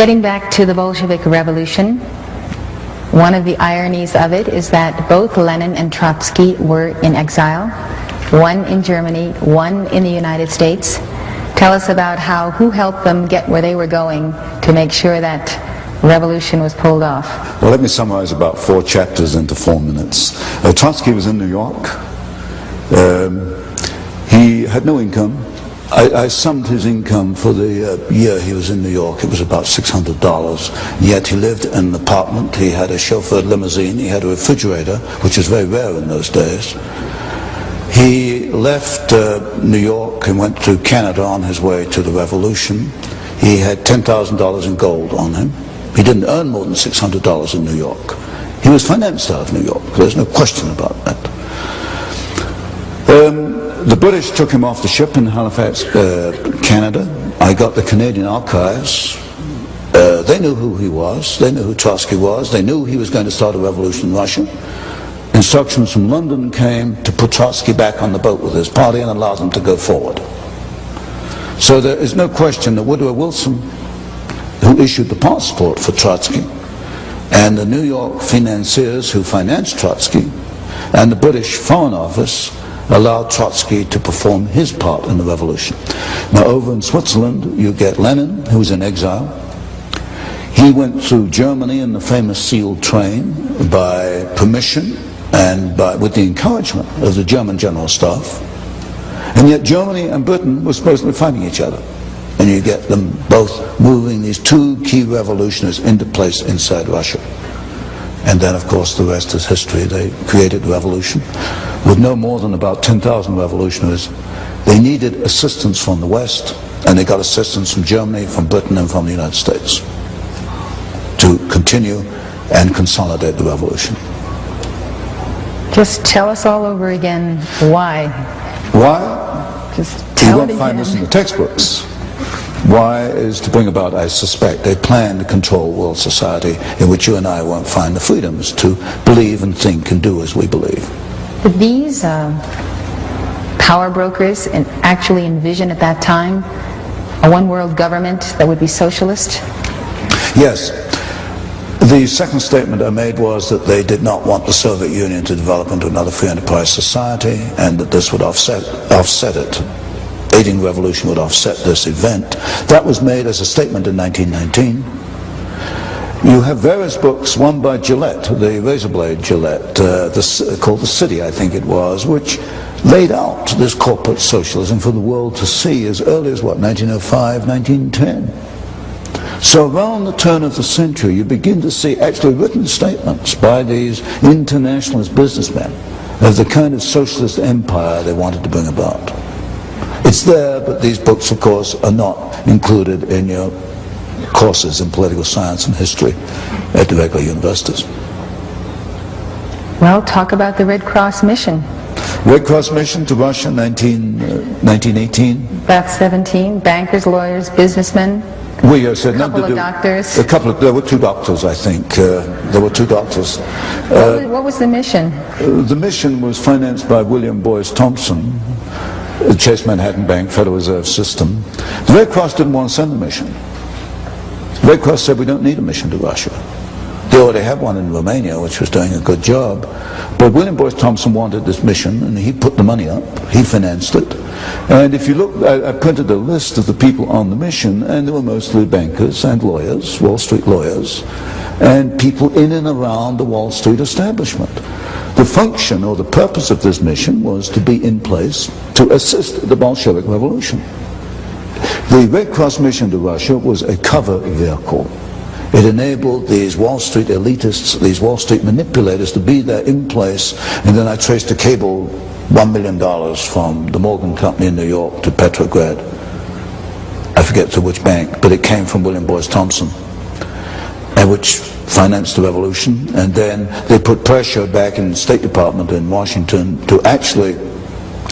Getting back to the Bolshevik Revolution, one of the ironies of it is that both Lenin and Trotsky were in exile, one in Germany, one in the United States. Tell us about who helped them get where they were going to make sure that revolution was pulled off. Well, let me summarize about 4 chapters into 4 minutes. Trotsky was in New York. He had no income. I summed his income for the year he was in New York. It was about $600. Yet he lived in an apartment. He had a chauffeured limousine. He had a refrigerator, which was very rare in those days. He left New York and went to Canada on his way to the revolution. He had $10,000 in gold on him. He didn't earn more than $600 in New York. He was financed out of New York. There's no question about that. The British took him off the ship in Halifax, Canada. I got the Canadian archives. They knew who he was. They knew who Trotsky was. They knew he was going to start a revolution in Russia. Instructions from London came to put Trotsky back on the boat with his party and allow them to go forward. So there is no question that Woodrow Wilson, who issued the passport for Trotsky, and the New York financiers who financed Trotsky, and the British Foreign Office allowed Trotsky to perform his part in the revolution. Now over in Switzerland you get Lenin, who was in exile. He went through Germany in the famous sealed train by permission and with the encouragement of the German General Staff. And yet Germany and Britain were supposed to be fighting each other. And you get them both moving these 2 key revolutionaries into place inside Russia. And then, of course, the rest is history. They created the revolution with no more than about 10,000 revolutionaries. They needed assistance from the West, and they got assistance from Germany, from Britain, and from the United States to continue and consolidate the revolution. Just tell us all over again why. Why? Just tell you won't it find again. this in the textbooks. Why is to bring about, I suspect, a plan to control world society in which you and I won't find the freedoms to believe and think and do as we believe. Did these power brokers actually envision at that time a one-world government that would be socialist? Yes. The second statement I made was that they did not want the Soviet Union to develop into another free enterprise society, and that this would offset it. Aiding the revolution would offset this event. That was made as a statement in 1919. You have various books, one by Gillette, the razor blade Gillette, called The City, I think it was, which laid out this corporate socialism for the world to see as early as, 1905, 1910. So around the turn of the century, you begin to see actually written statements by these internationalist businessmen of the kind of socialist empire they wanted to bring about. It's there, but these books, of course, are not included in your courses in political science and history at the regular universities. Well, talk about the Red Cross mission. Red Cross mission to Russia, 1918. About 17, bankers, lawyers, businessmen, A couple of doctors. There were 2 doctors, I think. There were 2 doctors. What was the mission? The mission was financed by William Boyce Thompson, the Chase Manhattan Bank, Federal Reserve System. The Red Cross didn't want to send a mission. The Red Cross said we don't need a mission to Russia. They already had one in Romania, which was doing a good job. But William Boyce Thompson wanted this mission, and he put the money up. He financed it. And if you look, I printed a list of the people on the mission, and they were mostly bankers and lawyers, Wall Street lawyers, and people in and around the Wall Street establishment. The function or the purpose of this mission was to be in place to assist the Bolshevik Revolution. The Red Cross mission to Russia was a cover vehicle. It enabled these Wall Street elitists, these Wall Street manipulators to be there in place, and then I traced a cable, $1 million from the Morgan Company in New York to Petrograd. I forget to which bank, but it came from William Boyce Thompson, and which financed the revolution. And then they put pressure back in the State Department in Washington to actually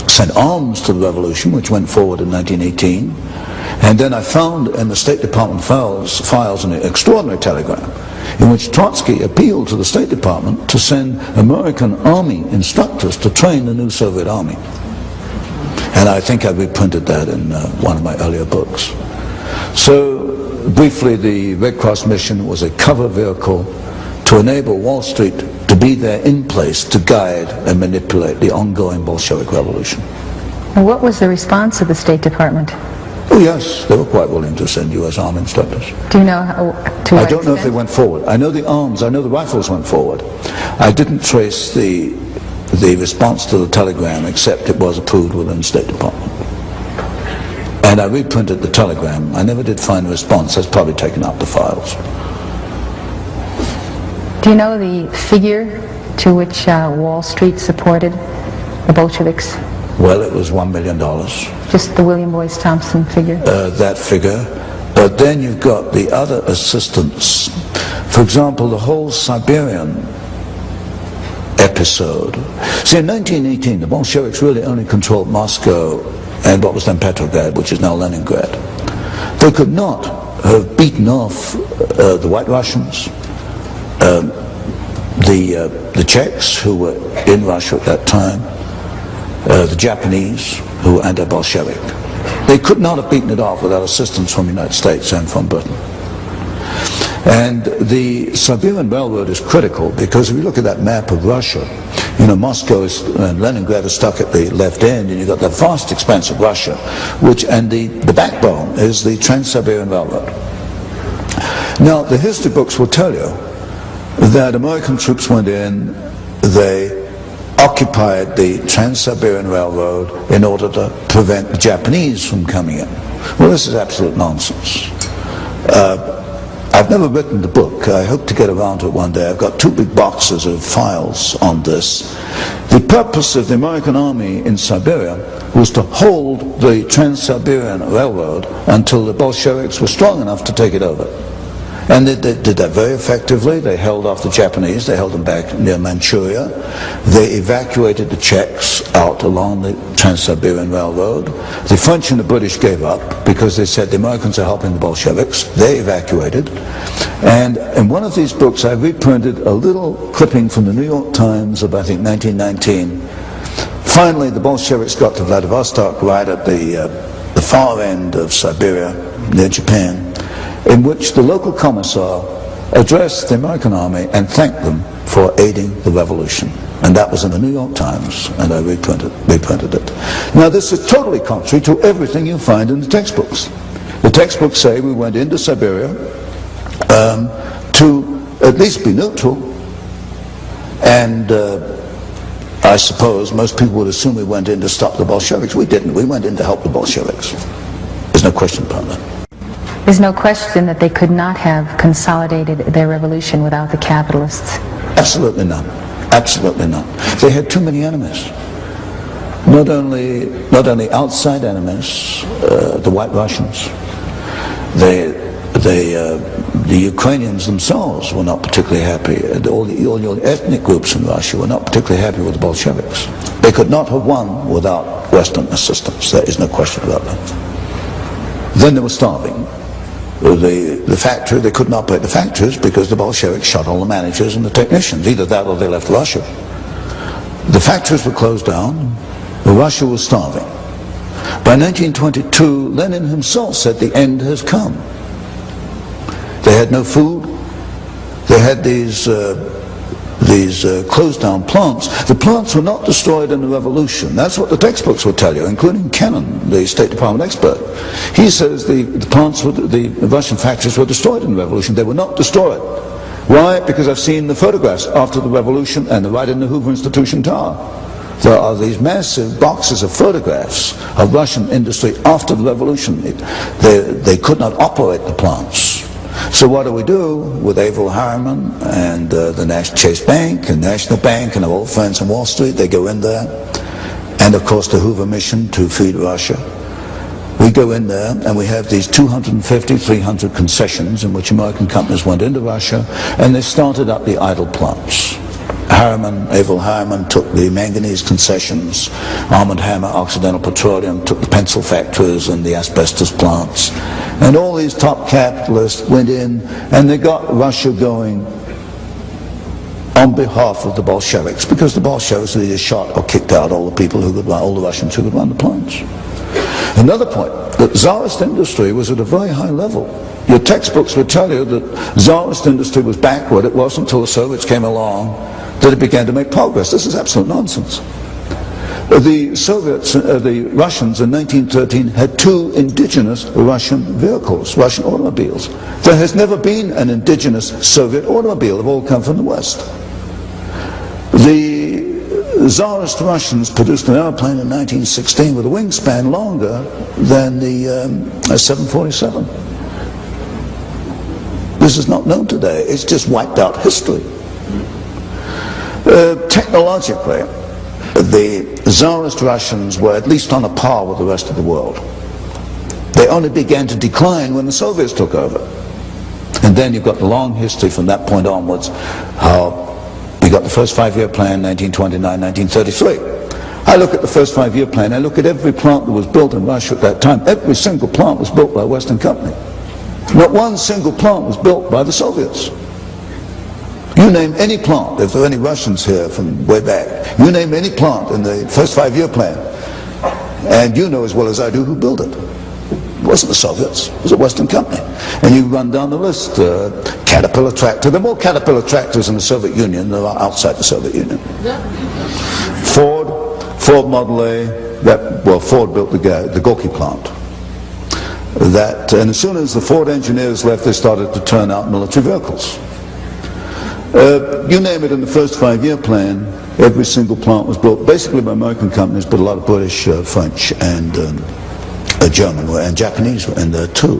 send arms to the revolution, which went forward in 1918. And then I found in the State Department files an extraordinary telegram in which Trotsky appealed to the State Department to send American Army instructors to train the new Soviet Army. And I think I reprinted that in one of my earlier books. So briefly, the Red Cross mission was a cover vehicle to enable Wall Street to be there in place to guide and manipulate the ongoing Bolshevik revolution. And what was the response of the State Department? Oh yes, they were quite willing to send U.S. army instructors. Do you know to what I don't know if extent? they went forward. I know the arms, I know the rifles went forward. I didn't trace the response to the telegram, except it was approved within the State Department. And I reprinted the telegram. I never did find a response. That's probably taken out the files. Do you know the figure to which Wall Street supported the Bolsheviks? Well, it was $1 million. Just the William Boyce Thompson figure? That figure. But then you've got the other assistants. For example, the whole Siberian episode. See, in 1918, the Bolsheviks really only controlled Moscow and what was then Petrograd, which is now Leningrad. They could not have beaten off the White Russians, the Czechs, who were in Russia at that time, the Japanese, who were anti-Bolshevik. They could not have beaten it off without assistance from the United States and from Britain. And the Siberian Railroad is critical because if you look at that map of Russia, you know, Moscow and Leningrad are stuck at the left end, and you've got that vast expanse of Russia, and the backbone is the Trans-Siberian Railroad. Now, the history books will tell you that American troops went in, they occupied the Trans-Siberian Railroad in order to prevent the Japanese from coming in. Well, this is absolute nonsense. I've never written the book. I hope to get around to it one day. I've got 2 big boxes of files on this. The purpose of the American army in Siberia was to hold the Trans-Siberian Railroad until the Bolsheviks were strong enough to take it over. And they did that very effectively. They held off the Japanese. They held them back near Manchuria. They evacuated the Czechs out along the Trans-Siberian Railroad. The French and the British gave up because they said the Americans are helping the Bolsheviks. They evacuated. And in one of these books, I reprinted a little clipping from the New York Times of, I think, 1919. Finally, the Bolsheviks got to Vladivostok, right at the far end of Siberia, near Japan, in which the local commissar addressed the American army and thanked them for aiding the revolution. And that was in the New York Times, and I reprinted it. Now, this is totally contrary to everything you find in the textbooks. The textbooks say we went into Siberia to at least be neutral, and I suppose most people would assume we went in to stop the Bolsheviks. We didn't. We went in to help the Bolsheviks. There's no question about that. There's no question that they could not have consolidated their revolution without the capitalists. Absolutely none. Absolutely none. They had too many enemies. Not only outside enemies, the White Russians. The Ukrainians themselves were not particularly happy. All the ethnic groups in Russia were not particularly happy with the Bolsheviks. They could not have won without Western assistance. There is no question about that. Then they were starving. The factory, they couldn't operate the factories because the Bolsheviks shot all the managers and the technicians. Either that or they left Russia. The factories were closed down. Russia was starving. By 1922, Lenin himself said the end has come. They had no food. They had these closed down plants. The plants were not destroyed in the revolution. That's what the textbooks will tell you, including Kennan, the State Department expert. He says the Russian factories were destroyed in the revolution. They were not destroyed. Why? Because I've seen the photographs after the revolution, and they're right in the Hoover Institution Tower. There are these massive boxes of photographs of Russian industry after the revolution. They could not operate the plants. So what do we do with Averell Harriman and the Chase Bank and National Bank and our old friends on Wall Street? They go in there, and of course the Hoover mission to feed Russia. We go in there and we have these 250, 300 concessions in which American companies went into Russia, and they started up the idle plants. Averell Harriman took the manganese concessions, Armand Hammer, Occidental Petroleum took the pencil factories and the asbestos plants, and all these top capitalists went in and they got Russia going on behalf of the Bolsheviks, because the Bolsheviks either shot or kicked out all the people who could run, all the Russians who could run the plants. Another point, that Tsarist industry was at a very high level. Your textbooks would tell you that Tsarist industry was backward. It wasn't until the Soviets came along that it began to make progress. This is absolute nonsense. The Soviets, the Russians in 1913 had 2 indigenous Russian vehicles, Russian automobiles. There has never been an indigenous Soviet automobile. They've all come from the West. The Tsarist Russians produced an airplane in 1916 with a wingspan longer than the 747. This is not known today. It's just wiped out history. Technologically, the Tsarist Russians were at least on a par with the rest of the world. They only began to decline when the Soviets took over. And then you've got the long history from that point onwards, how we got the first 5-year plan, 1929, 1933. I look at the first 5-year plan, I look at every plant that was built in Russia at that time. Every single plant was built by a Western company. Not one single plant was built by the Soviets. You name any plant, if there are any Russians here from way back, you name any plant in the first 5-year plan, and you know as well as I do who built it. It wasn't the Soviets, it was a Western company. And you run down the list, Caterpillar tractor. There are more Caterpillar tractors in the Soviet Union than there are outside the Soviet Union. Ford Model A, Ford built the Gorky plant. And as soon as the Ford engineers left, they started to turn out military vehicles. You name it, in the first 5-year plan, every single plant was built basically by American companies, but a lot of British, French, and German and Japanese were in there too.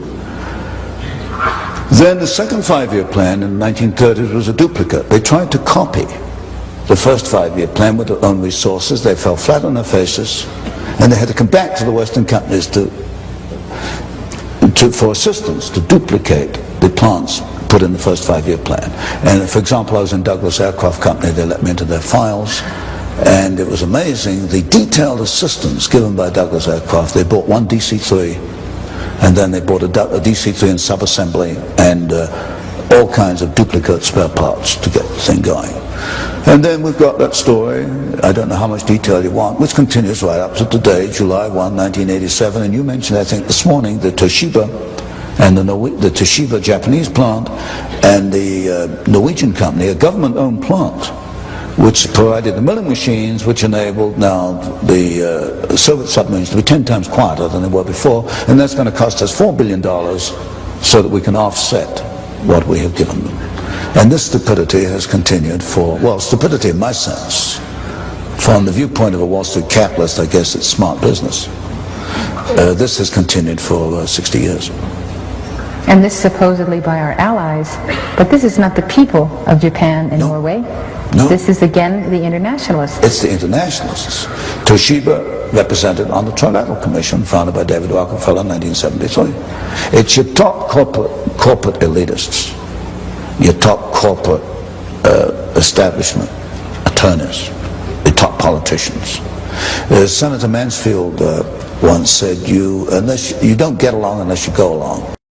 Then the second 5-year plan in the 1930s was a duplicate. They tried to copy the first 5-year plan with their own resources. They fell flat on their faces, and they had to come back to the Western companies for assistance to duplicate the plants put in the first 5-year plan. And for example, I was in Douglas Aircraft Company. They let me into their files, and it was amazing the detailed assistance given by Douglas Aircraft. They bought one DC-3, and then they bought a DC-3 in sub-assembly and all kinds of duplicate spare parts to get the thing going. And then we've got that story, I don't know how much detail you want, which continues right up to today, July 1, 1987, and you mentioned, I think, this morning, the Toshiba and the Toshiba Japanese plant and the Norwegian company, a government-owned plant, which provided the milling machines which enabled now the Soviet submarines to be 10 times quieter than they were before, and that's going to cost us $4 billion so that we can offset what we have given them. And this stupidity has continued stupidity in my sense. From the viewpoint of a Wall Street capitalist, I guess it's smart business. This has continued for 60 years. And this supposedly by our allies, but this is not the people of Japan and Norway. No. This is again the internationalists. It's the internationalists. Toshiba represented on the Trilateral Commission founded by David Rockefeller in 1973. It's your top corporate elitists, your top corporate establishment attorneys, the top politicians. Senator Mansfield once said, you don't get along unless you go along.